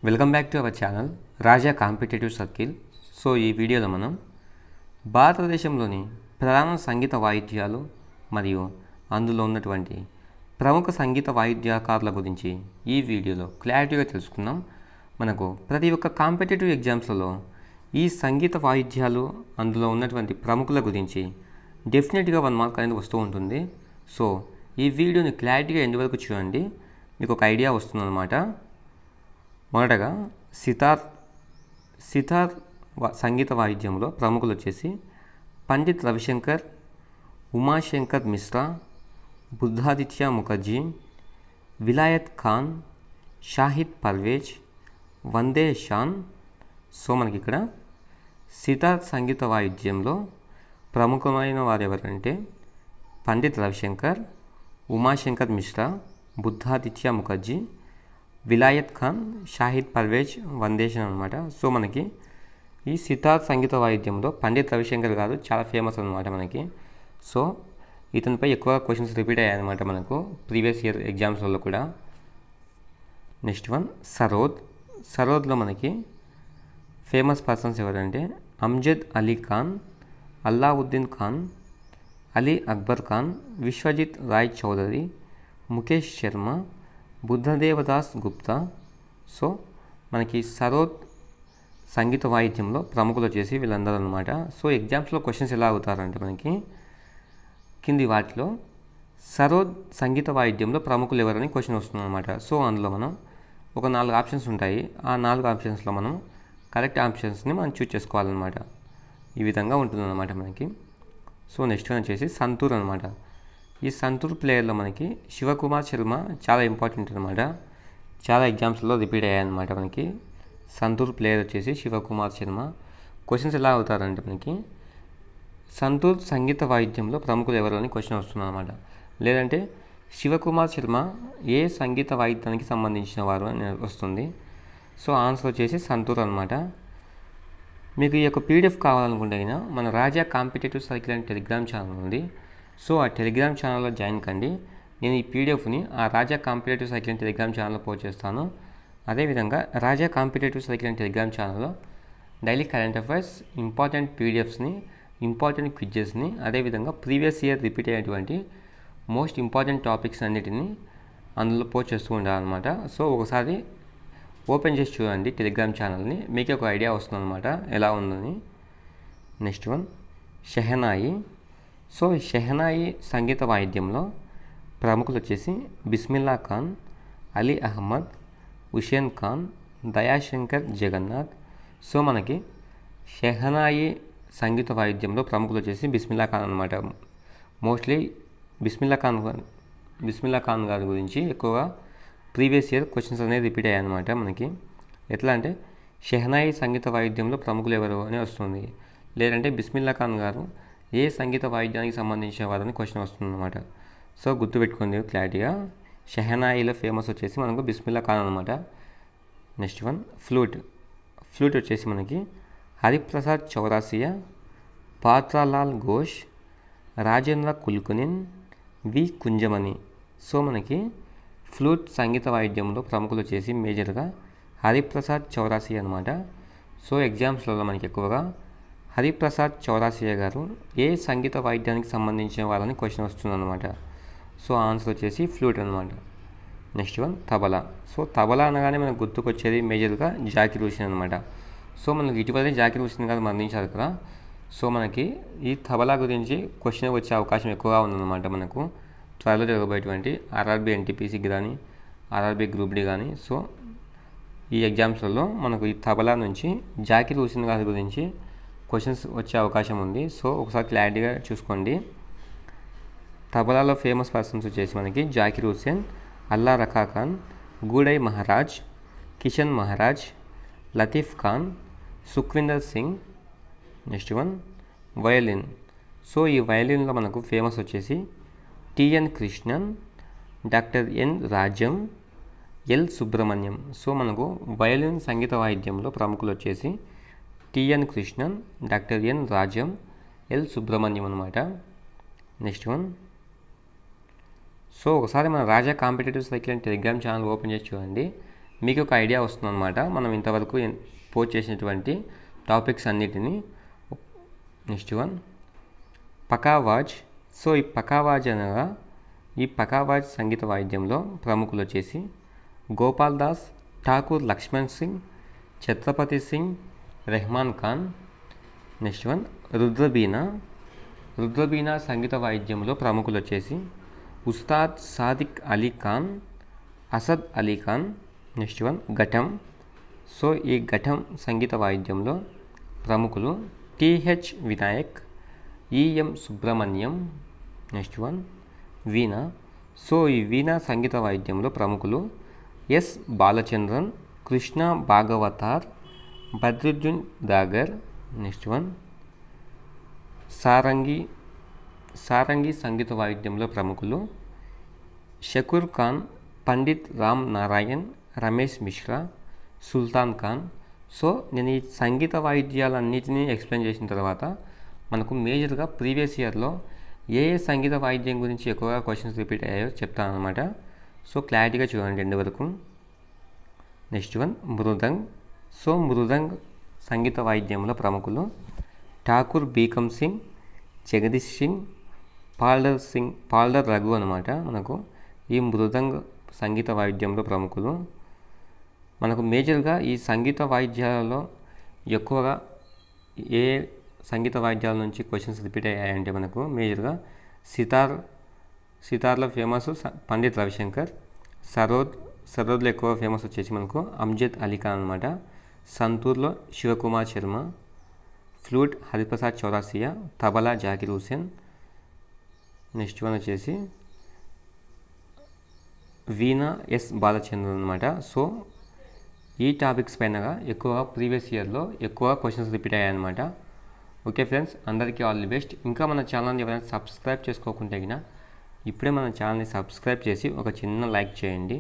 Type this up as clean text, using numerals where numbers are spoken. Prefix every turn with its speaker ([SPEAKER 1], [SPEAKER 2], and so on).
[SPEAKER 1] Welcome back to our channel Raja competitive circle. So ఈ వీడియోలో మనం భారతదేశంలోని ప్రధాన సంగీత వాయిద్యాలు మరియు అందులో ఉన్నటువంటి ప్రముఖ సంగీత వాయిద్యకారుల గురించి ఈ వీడియోలో క్లారిటీగా తెలుసుకుందాం. మనకు ప్రతి ఒక్క కాంపిటేటివ్ ఎగ్జామ్స్లలో ఈ సంగీత వాయిద్యాలు అందులో ఉన్నటువంటి ప్రముఖుల గురించి డెఫినెట్గా 1 మార్క్ అనేది వస్తూ ఉంటుంది. సో ఈ వీడియోని క్లారిటీగా ఎండ్ వరకు చూడండి, మీకు ఒక ఐడియా వస్తుందన్నమాట. మొదటగా సితార్ సంగీత వాయిద్యంలో ప్రముఖులు వచ్చేసి పండిత్ రవిశంకర్, ఉమాశంకర్ మిశ్రా, బుద్ధాదిత్య ముఖర్జీ, విలాయత్ ఖాన్, షాహిద్ పర్వేజ్, వందే షాన్. సో మనకి ఇక్కడ సితార్ సంగీత వాయిద్యంలో ప్రముఖమైన వారు ఎవరంటే పండిత్ రవిశంకర్, ఉమాశంకర్ మిశ్రా, బుద్ధాదిత్య ముఖర్జీ, విలాయత్ ఖాన్, షాహిద్ పర్వేజ్, వందేషన్ అనమాట. సో మనకి ఈ సితార్ సంగీత వాయిద్యంలో పండిత్ రవిశంకర్ గారు చాలా ఫేమస్ అనమాట మనకి. సో ఇతనిపై ఎక్కువ క్వశ్చన్స్ రిపీట్ అయ్యాయన్నమాట మనకు ప్రీవియస్ ఇయర్ ఎగ్జామ్స్లలో కూడా. నెక్స్ట్ వన్ సరోద్లో మనకి ఫేమస్ పర్సన్స్ ఎవరంటే అమ్జద్ అలీ ఖాన్, అల్లావుద్దీన్ ఖాన్, అలీ అక్బర్ ఖాన్, విశ్వజిత్ రాయ్ చౌదరి, ముఖేష్ శర్మ, బుద్ధదేవదాస్ గుప్తా. సో మనకి సరోద్ సంగీత వాయిద్యంలో ప్రముఖులు వచ్చేసి వీళ్ళందరూ అనమాట. సో ఎగ్జామ్స్లో క్వశ్చన్స్ ఎలా అవుతారంటే మనకి కింది వాటిలో సరోద్ సంగీత వాయిద్యంలో ప్రముఖులు ఎవరని క్వశ్చన్ వస్తుంది అనమాట. సో అందులో మనం ఒక 4 ఆప్షన్స్ ఉంటాయి. ఆ 4 ఆప్షన్స్లో మనం కరెక్ట్ ఆప్షన్స్ని మనం చూస్ చేసుకోవాలన్నమాట. ఈ విధంగా ఉంటుందన్నమాట మనకి. సో నెక్స్ట్ వన్ వచ్చేసి సంతూర్ అనమాట. ఈ సంతూర్ ప్లేయర్లో మనకి శివకుమార్ శర్మ చాలా ఇంపార్టెంట్ అనమాట. చాలా ఎగ్జామ్స్లో రిపీట్ అయ్యాయన్నమాట మనకి. సంతూర్ ప్లేయర్ వచ్చేసి శివకుమార్ శర్మ. క్వశ్చన్స్ ఎలా అవుతారంటే మనకి సంతూర్ సంగీత వాయిద్యంలో ప్రముఖులు ఎవరు అని క్వశ్చన్ వస్తుంది అనమాట. లేదంటే శివకుమార్ శర్మ ఏ సంగీత వాయిద్యానికి సంబంధించిన వారు అని వస్తుంది. సో ఆన్సర్ వచ్చేసి సంతూర్ అనమాట. మీకు ఈ యొక్క పీడిఎఫ్ కావాలనుకుంటే మన రాజా కాంపిటేటివ్ సర్కిల్ అని టెలిగ్రామ్ ఛానల్ ఉంది. సో ఆ టెలిగ్రామ్ ఛానల్లో జాయిన్ కండి. నేను ఈ పీడిఎఫ్ని ఆ రాజా కాంపిటేటివ్ సైకిల్ అని టెలిగ్రామ్ ఛానల్లో పోస్ట్ చేస్తాను. అదేవిధంగా రాజా కాంపిటేటివ్ సైకిల్ అని టెలిగ్రామ్ ఛానల్లో డైలీ కరెంట్ అఫైర్స్, ఇంపార్టెంట్ పీడిఎఫ్స్ని, ఇంపార్టెంట్ క్విజెస్ని, అదేవిధంగా ప్రీవియస్ ఇయర్ రిపీట్ అయినటువంటి మోస్ట్ ఇంపార్టెంట్ టాపిక్స్ అన్నిటిని అందులో పోస్ట్ చేస్తూ ఉండాలన్నమాట. సో ఒకసారి ఓపెన్ చేసి చూడండి టెలిగ్రామ్ ఛానల్ని, మీకే ఒక ఐడియా వస్తుందన్నమాట ఎలా ఉందని. Next one shehnai. So shehnai సంగీత వాయిద్యంలో ప్రముఖులు వచ్చేసి బిస్మిల్లా ఖాన్, అలీ అహ్మద్, హుషేన్ ఖాన్, దయాశంకర్ జగన్నాథ్. సో మనకి షెహనాయి సంగీత వాయిద్యంలో ప్రముఖులు వచ్చేసి బిస్మిల్లా ఖాన్ అనమాట. మోస్ట్లీ బిస్మిల్లా ఖాన్ గారి గురించి ఎక్కువగా ప్రీవియస్ ఇయర్ క్వశ్చన్స్ అనేది రిపీట్ అయ్యాయి అనమాట మనకి. ఎట్లా అంటే షెహనాయి సంగీత వాయిద్యంలో ప్రముఖులు ఎవరు అని వస్తుంది, లేదంటే బిస్మిల్లా ఖాన్ గారు ఏ సంగీత వాయిద్యానికి సంబంధించిన వారని క్వశ్చన్ వస్తుందన్నమాట. సో గుర్తుపెట్టుకోండి క్లారిటీగా. షెహనాయిలో ఫేమస్ వచ్చేసి మనకు బిస్మిల్లా ఖాన్ అనమాట. నెక్స్ట్ వన్ ఫ్లూట్ వచ్చేసి మనకి హరిప్రసాద్ చౌరాసియా, పాత్రాలాల్ ఘోష్, రాజేంద్ర కుల్కునిన్, వి కుంజమణి. సో మనకి ఫ్లూట్ సంగీత వాయిద్యంలో ప్రముఖులు వచ్చేసి మేజర్గా హరిప్రసాద్ చౌరాసియా అనమాట. సో ఎగ్జామ్స్లలో మనకి ఎక్కువగా హరిప్రసాద్ చౌరాసియా గారు ఏ సంగీత వాయిద్యానికి సంబంధించిన వాళ్ళని క్వశ్చన్ వస్తుందన్నమాట. సో ఆన్సర్ వచ్చేసి ఫ్లూట్ అనమాట. Next one tabla. So tabla అనగానే మనకు గుర్తుకొచ్చేది మేజర్గా జాకిర్ హుసేన్ అనమాట. సో మనకి ఇటీవలే జాకిర్ హుసేన్ గారు మరణించారు కదా. సో మనకి ఈ తబలా గురించి క్వశ్చన్ వచ్చే అవకాశం ఎక్కువగా ఉందన్నమాట మనకు త్వరలో జరగబోయేటువంటి ఆర్ఆర్బీ ఎన్టీపీసీకి కానీ ఆర్ఆర్బీ గ్రూప్ డి కానీ. సో ఈ ఎగ్జామ్స్లలో మనకు ఈ తబలా నుంచి జాకిర్ హుసేన్ గారి గురించి క్వశ్చన్స్ వచ్చే అవకాశం ఉంది. సో ఒకసారి క్లారిటీగా చూసుకోండి. తబలాలో ఫేమస్ పర్సన్స్ వచ్చేసి మనకి Zakir Hussain, Allah Rakha Khan, Gudai Maharaj, Kishan Maharaj, Latif Khan, Sukhvinder Singh. Next one violin. So ఈ వయలిన్లో మనకు ఫేమస్ వచ్చేసి టిఎన్ కృష్ణన్, డాక్టర్ ఎన్ రాజ్యం, ఎల్ సుబ్రహ్మణ్యం. సో మనకు వయలిన్ సంగీత వాయిద్యంలో ప్రముఖులు వచ్చేసి టిఎన్ కృష్ణన్, డాక్టర్ ఎన్ రాజ్యం, ఎల్ సుబ్రహ్మణ్యం అనమాట. నెక్స్ట్ వన్ సో ఒకసారి మన రాజా కాంపిటేటివ్ సైకిల్ అని టెలిగ్రామ్ ఛానల్ ఓపెన్ చేసి చూడండి, మీకు ఒక ఐడియా వస్తుందన్నమాట మనం ఇంతవరకు పోస్ట్ చేసినటువంటి టాపిక్స్ అన్నిటినీ. Next one పకావాజ్. సో ఈ పకావాజ్ అనగా ఈ పకావాజ్ సంగీత వాయిద్యంలో ప్రముఖులు వచ్చేసి గోపాల్ దాస్, ఠాకూర్ లక్ష్మణ్ సింగ్, ఛత్రపతి సింగ్, రెహమాన్ ఖాన్. Next one rudra veena. రుద్రబీనా సంగీత వాయిద్యంలో ప్రముఖులు వచ్చేసి Ustad Sadiq Ali Khan, Asad Ali Khan. Next one ghatam. So ఈ ఘటం సంగీత వాయిద్యంలో ప్రముఖులు T H Vinayak, E M Subramaniam. Next one veena. So ఈ వీణా సంగీత వాయిద్యంలో ప్రముఖులు S Balachandran, Krishna Bhagavatar, Badruddin Dagar. Next one sarangi. Sarangi సంగీత వాయిద్యంలో ప్రముఖులు షకూర్ ఖాన్, పండిత్ రామ్ నారాయణ్, రమేష్ మిశ్రా, సుల్తాన్ ఖాన్. సో నేను ఈ సంగీత వాయిద్యాలన్నిటినీ ఎక్స్ప్లెయిన్ చేసిన తర్వాత మనకు మేజర్గా ప్రీవియస్ ఇయర్లో ఏ సంగీత వాయిద్యం గురించి ఎక్కువగా క్వశ్చన్స్ రిపీట్ అయ్యాయో చెప్తాను అనమాట. సో క్లారిటీగా చూడండి ఎండ్ వరకు. Next one mridang. So mridang సంగీత వాయిద్యంలో ప్రముఖులు ఠాకూర్ బీకమ్ సింగ్, జగదీష్ సింగ్, పాల్డర్ రఘు అనమాట. మనకు ఈ మృదంగ్ సంగీత వాయిద్యంలో ప్రముఖులు. మనకు మేజర్గా ఈ సంగీత వాయిద్యాలలో ఎక్కువగా ఏ సంగీత వాయిద్యాల నుంచి క్వశ్చన్స్ రిపీట్ అయ్యాయంటే మనకు మేజర్గా సితార్లో ఫేమస్ పండిత్ రవిశంకర్, సరోద్లో ఎక్కువ ఫేమస్ వచ్చేసి మనకు అమ్జద్ అలీ ఖాన్ అనమాట. సంతూర్లో Shivkumar Sharma, flute Hariprasad Chaurasia, tabla Zakir Hussain. Next one వచ్చేసి వీణా ఎస్ బాలచంద్రన్ అనమాట. సో ఈ టాపిక్స్ పైనగా ఎక్కువగా ప్రీవియస్ ఇయర్లో ఎక్కువ క్వశ్చన్స్ రిపీట్ అయ్యాయన్నమాట. ఓకే ఫ్రెండ్స్, అందరికీ ఆల్ ది బెస్ట్. ఇంకా మన ఛానల్ని ఎవరైనా సబ్స్క్రైబ్ చేసుకోకుంటే ఇప్పుడే మన ఛానల్ని సబ్స్క్రైబ్ చేసి ఒక చిన్న లైక్ చేయండి.